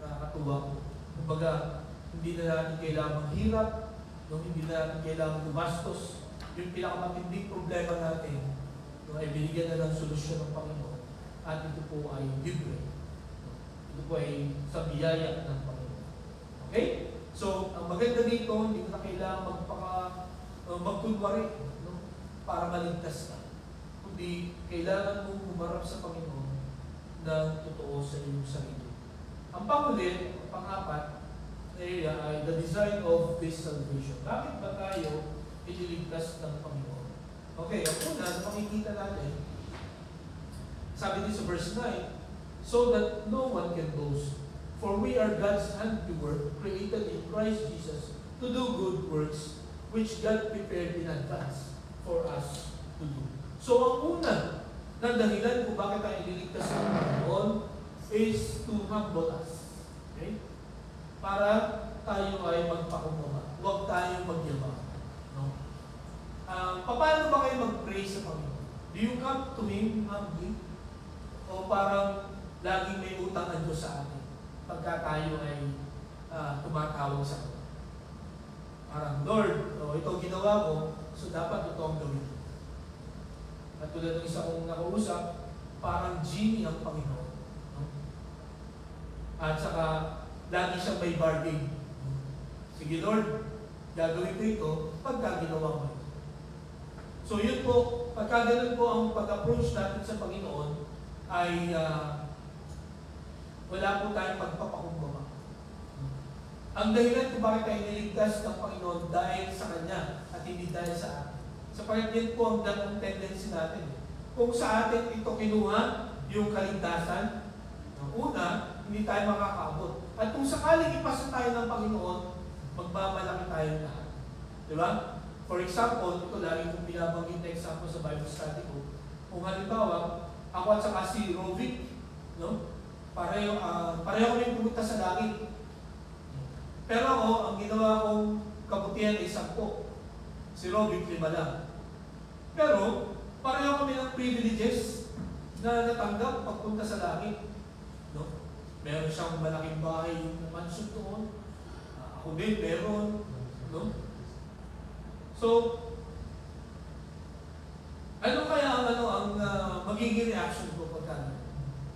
Nakakatuwa ko. Kumbaga, hindi na natin kailangang hirap, no? Hindi na natin kailangang gumastos. Yung pinakamatinding problema natin, no, ay binigyan na ng solusyon ng Panginoon. At ito po ay libre. Ito po ay sa biyaya ng Panginoon. Okay? So, ang maganda dito, hindi mo na kailangan magkunwari, no, para maligtas ka. Kundi, kailangan mong humarap sa Panginoon ng totoo sa iyong sarili. Ang panghuli, pang-apat, area ay the design of this salvation. Bakit ba tayo iniligtas ng Panginoon? Okay, ang una, makikita natin, sabi din sa verse 9, so that no one can boast. For we are God's handiwork, created in Christ Jesus to do good works, which God prepared in advance for us to do. So ang una na dahilan kung bakit tayo iniligtas ng Panginoon is to humble us. Okay? Para tayo ay magpakumbaba. Huwag tayong magyabang. No? Paano ba kayo mag-pray sa Panginoon? Do you come to Him humbly? O parang laging may utang ang Diyos sa atin pagka tayo ay tumatawag sa Kanya? Parang, Lord, ito ginawa ko, so dapat ito ang gawin. At tulad ng isa kong nakausap, parang genie ang Panginoon. No? At saka, lagi siyang may bargain. Sige Lord, gagawin ko ito pagka ginawa mo ito. So yun po, pagka ganun po ang pag-approach natin sa Panginoon, ay wala po tayong pagpapakumbaba. Ang dahilan kung bakit tayo niligtas ng Panginoon dahil sa Kanya at hindi dahil sa atin. Sapagat yan po ang ganong tendency natin. Kung sa atin ito kinuha, yung kaligtasan, una, hindi tayo makakaabot. At kung sakaling ipasa tayo ng Panginoon, magbabalaki tayo lahat. Di ba? For example, ito lagi kong binabanggit na example sa Bible study ko. Kung halimbawa, ako at saka si Rovic, no? Pareho kami pumunta sa langit. Pero ako, ang ginawa kong kabutihan ay 10. Si Rovic 5 lang. Pero, pareho kami ng privileges na natanggap pagpunta sa langit. No? Meron siyang malaking bahay na mansion doon. Ako din, meron. No? So, ano kaya ang magiging reaction ko pagka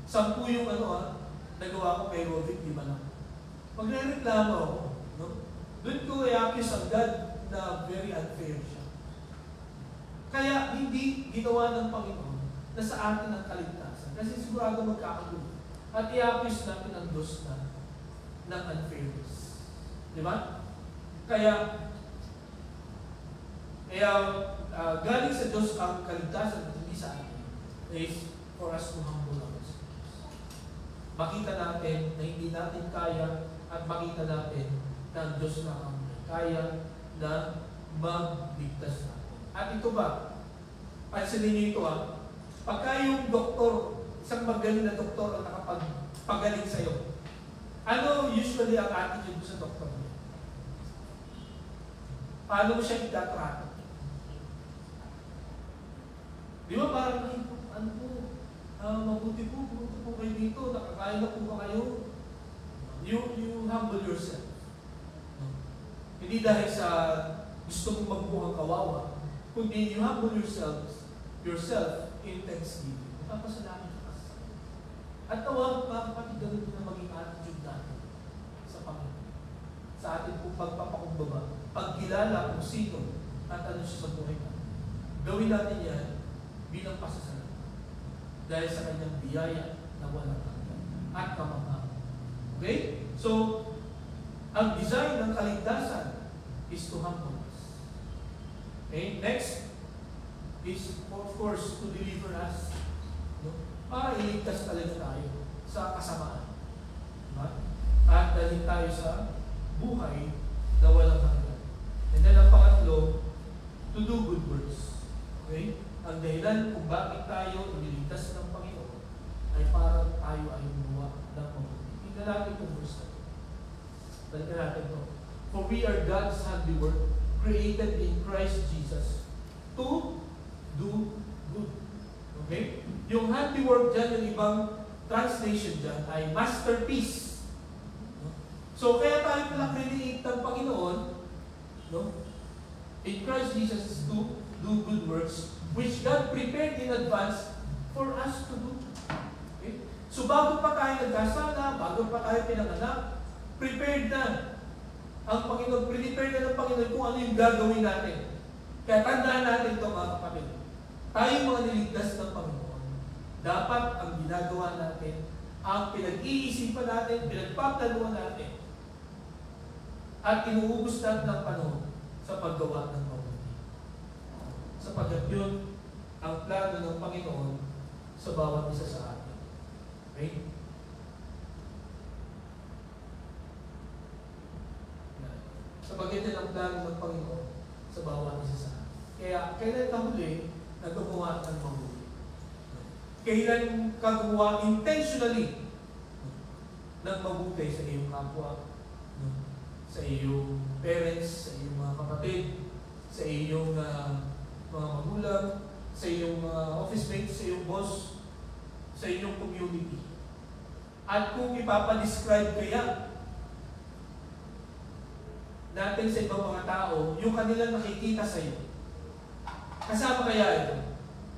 10 yung nagawa ko kay Rovic, 5 lang. Magre-reklamo ako. No? Doon ko i-accuse ang God na very unfair siya. Kaya hindi ginawa ng Panginoon na sa atin ang kaligtasan. Kasi sigurado magkakagulo. At i-accuse natin ang Diyos ng unfairness. Di ba? Kaya galing sa Diyos ang kaligtasan at hindi sa atin is for us to humble ourselves. Makita natin na hindi natin kaya at makita natin na ang Diyos na ang kaya na magligtas natin. At ito ba? Pansinin niyo ito pagka yung doktor, isang magaling na doktor ang nakapagpagaling sa'yo, ano usually ang attitude mo sa doktor niya? Paano mo siya itatrato? Di ba parang, mabuti po kayo dito, nakakain na po ba kayo? You humble yourself. Hindi dahil sa gusto mong magbuhang kawawa, kundi you humble yourself in thanksgiving. Napapasalamat ka sa Panginoon. At tawag, mga kapatid, ganun na maging attitude natin sa Panginoon. Sa ating pong pagpapakumbaba, pagkilala kung sino at ano siya sa buhay natin. Gawin natin yan bilang pasasalamat. Dahil sa kanyang biyaya na walang hanggan at kamamahal. Okay? So, ang design ng kaligtasan is to humble us. Okay? Next is, of course, to deliver us. No? Para iligtas talaga tayo sa kasamaan. Diba? At dalhin tayo sa buhay na walang hanggan. And then ang pangatlo, to do good works. Okay? Ang dahilan kung bakit tayo iniligtas ng Panginoon ay para tayo ay gumawa ng mabuti. Tingnan natin itong verse na ito. Balikan natin ito. For we are God's handiwork, created in Christ Jesus to do good. Okay? Yung handiwork dyan, yung ibang translation dyan, ay masterpiece. So, kaya tayo palang create ng Panginoon, no? In Christ Jesus is to do good works, which God prepared in advance for us to do. Okay? So, bago pa tayo nagkasala, bago pa tayo pinanganak, prepared na ang Panginoon, prepared na ng Panginoon kung ano yung gagawin natin. Kaya tandaan natin ito, mga kapatid. Tayong mga niligtas ng Panginoon, dapat ang ginagawa natin, ang pinag-iisipan natin, pinagpaplanuhan natin, at inuubos natin ng panahon sa paggawa ng mabuti. Sapagkat yun ang plano ng Panginoon sa bawat isa sa atin. Okay? Sapagkat yun ang plano ng Panginoon sa bawat isa sa atin. Kaya kailan na huli na gumawa ng mabuti? kailan ka gumawa intentionally ng mabuti sa iyong kapwa, no? Sa iyong parents, sa iyong mga kapatid, sa iyong mga magulang, sa iyong office mates, sa iyong boss, sa iyong community. At kung ipapadescribe kaya natin sa ibang mga tao, yung kanilang nakikita sa iyo, kasama kaya ito,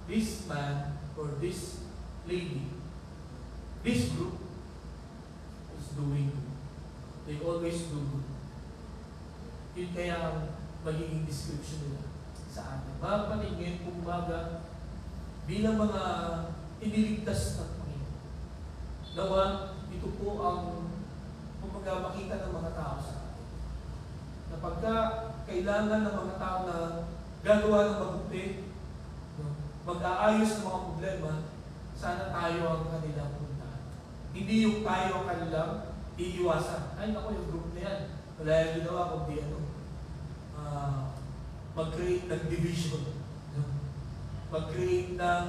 this man or this lady, this group is doing good. They always do good. Yun kaya ang magiging description nila sa atin. Mga kapatid, ngayon pong umaga, bilang mga iniligtas ng Panginoon, nawa, ito po ang makita ng mga tao sa atin. Na pagka kailangan ng mga tao na gagawa ng mabuti, no, mag-aayos ng mga problema, sana tayo ang kanilang puntahan. Hindi yung tayo ang kanilang iiwasan. Ay, naku, yung group na yan. Wala yung ginawa kundi mag-create ng division. No? Mag-create ng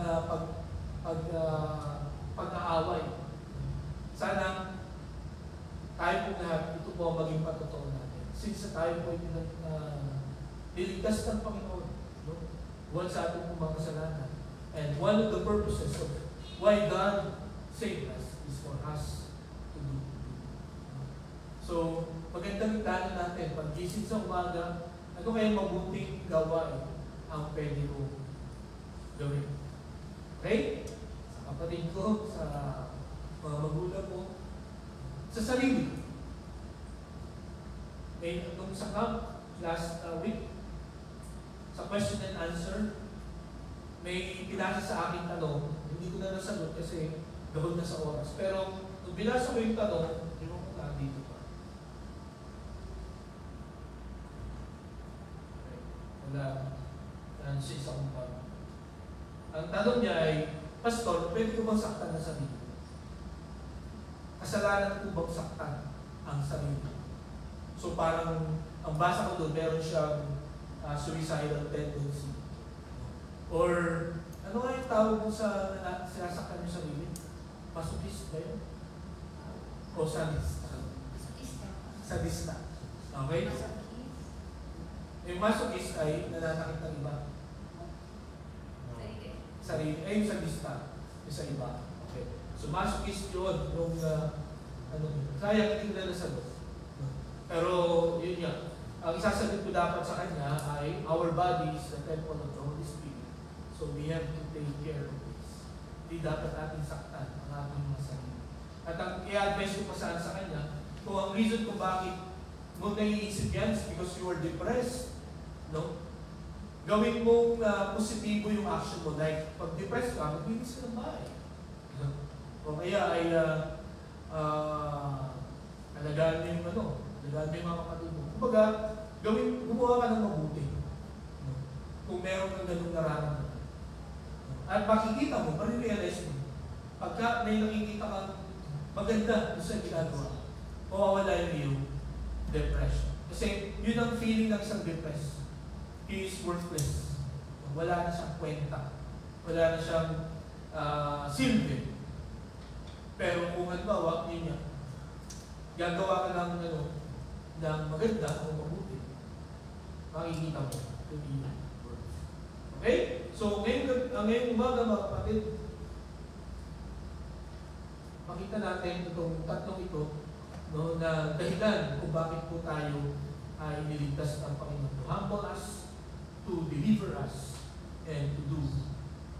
pag-aaway. Sana tayo po lahat, ito po ang maging patotoo natin. Since tayo po niligtas ng Panginoon, no? One sa ating mga kasalanan. And one of the purposes of why God saved us is for us to do. So, magandang plano natin, pag gising sa umaga, ano kaya mabuting gawain ang pwede ko gawin? Okay? Sa kapatid ko, sa mga magulang ko, sa sarili. Okay, nung sa camp, last week, sa question and answer, may pinasa sa akin tanong, hindi ko na nasagot kasi gahol na sa oras. Pero, nung binasa ko yung tanong, hindi ko lang dito pa. Wala siya sa umpag. Ang tanong niya ay, Pastor, pwede ko bang saktan na sarili? Kasalanan ko bang saktan ang sarili? So parang, ang basa ko doon, meron siyang suicidal tendency. Or, ano nga yung tawag mo sa sinasaktan yung sarili? Masochist ba yun? O sadista? Sadista. Okay? Yung masochist ay nananakit ng iba. Sarili. Ay, yung sadista. Yung sa iba. Okay. So, masochist yun. Yung, sayang hindi na nasagot. Pero, yun nga. Ang isasagot ko dapat sa kanya ay, our body is the temple of the Holy Spirit. So, we have to take care of this. Hindi dapat ating saktan ang ating mga sarili. At ang i-advise ko pa sa kanya, kung ang reason kung bakit mo naiisip yan is because you are depressed, no? Gawin mong positibo yung action mo. Like, pag depressed ka, maglinis ka ng bahay. O kaya ay alagaan mo yung alagaan mo yung mga kapatid mo. Kumbaga, gumawa ka ng mabuti. Kung meron kang ganung nararamdaman. At makikita mo, marirealize mo, pagka may nakikita kang maganda sa ginagawa, mawawala yung iyong depression. Kasi yun ang feeling ng isang depressed. He is worthless. Wala na siyang kwenta. Wala na siyang silbi. Pero kung halimbawa, yun niya, gagawa ka ng maganda o mabuti, makikita mo to be worth. Okay? So, ngayong umaga mga kapatid, makita natin itong tatlong ito, no, na dahilan kung bakit po tayo ay iniligtas ng Panginoon. To humble us, to deliver us, and to do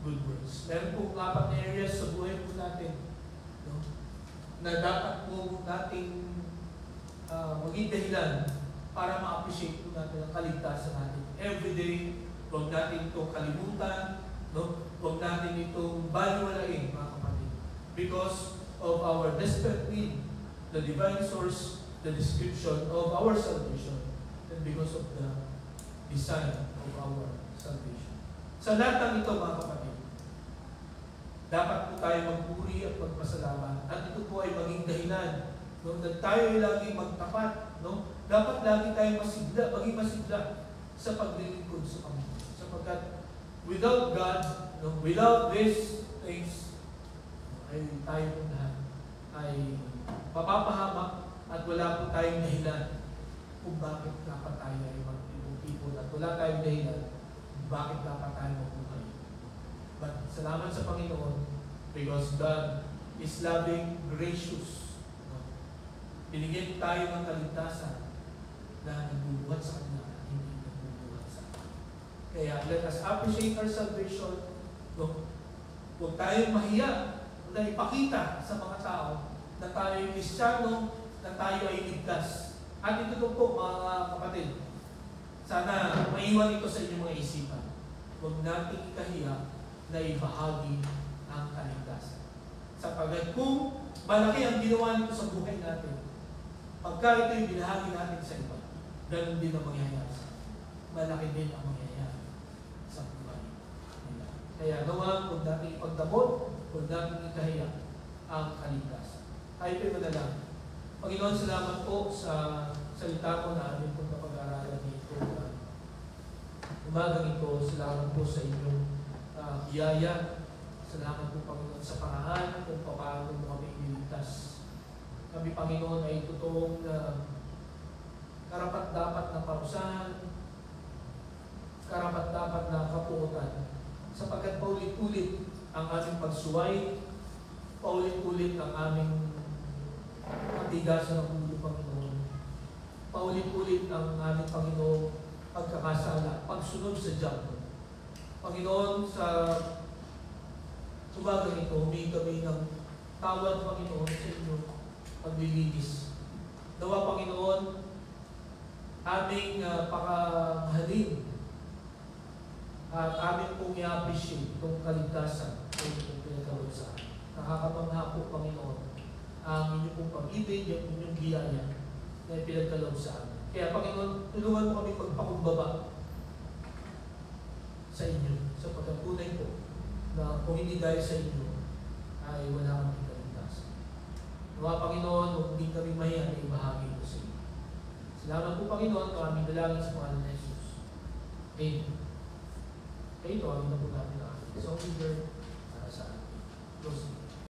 good works. Meron po 4 na areas sa buhay po natin, no, na dapat po nating maging dahilan para ma-appreciate po natin ang kaligtasan natin. Every day, huwag natin itong kalimutan, no? Huwag natin itong baliwalain, mga kapatid. Because of our desperate need, the divine source, the description of our salvation, and because of the design of our salvation. Sa lahat ng ito, mga kapatid, dapat po tayo magpuri at magpasalamat. At ito po ay maging dahilan, no, na tayo ay laging magtapat. No? Dapat lagi tayong maging masigla sa paglilingkod sa Panginoon. Sapagkat without God, no, without these things, ay tayo po lahat ay mapapahamak at wala po tayong dahilan kung bakit dapat tayo ay magtipon at wala tayong dahilan kung bakit dapat tayo mabuhay. But salamat sa Panginoon because God is loving, gracious. Binigyan tayo ng kaligtasan na nagbubuhat sa Kanya at hindi nagbubuhat sa atin. Kaya let us appreciate our salvation. Huwag tayong mahiya na ipakita sa mga tao na tayo ay Kristiyano, na tayo ay ligtas. At ito po mga kapatid, sana maiwan ito sa inyong mga isipan. Huwag natin ikahiya na ibahagi ang kaligtasan. Sapagkat kung malaki ang ginawa nito sa buhay natin, pagka ito'y binahagi natin sa iba, ganun din ang mangyayari sa atin. Malaki din ang mangyayari sa buhay nila. Kaya nawa, huwag natin ipagdamot, huwag natin ikahiya ang kaligtasan. Tayo po na lang. Panginoon, salamat po sa salita ko na amin pong kapag-aralan dito. Umagang ito, salamat po sa inyong biyaya. Salamat po, Panginoon, sa paraan kung paano mo kami iniligtas. Kami, Panginoon, ay totoong karapat-dapat na parusahan, karapat-dapat na kapuotan, sapagkat paulit-ulit ang aming pagsuway, paulit-ulit ang aming matigasan ng ulo, Panginoon. Paulit-ulit ang aming, Panginoon, pagkakasala, pagsunod sa diyan. Panginoon, sa tubagan ito, humingi kami ng tawad, Panginoon, sa inyong paglilinis. Nawa, Panginoon, aming pakamahalin at aming pong i-appreciate itong kaligtasan sa inyong pinagawin sa akin. Nakakamangha po, Panginoon, ang inyong pong pag-ibig, yung inyong biyaya na pinagkalaw sa amin. Kaya, Panginoon, tulungan mo kami pagpakumbaba sa inyo, sa pagkatunay po na kung hindi dahil sa inyo, ay wala kami kaligtasan. Mga Panginoon, huwag din kami mahiya na ibahagi ito sa inyo. Salamat po, Panginoon, ito aming dalangin sa pangalan ng Jesus. Amen. Kaya ito, aming na po natin ang aking song leader para sa ating closing.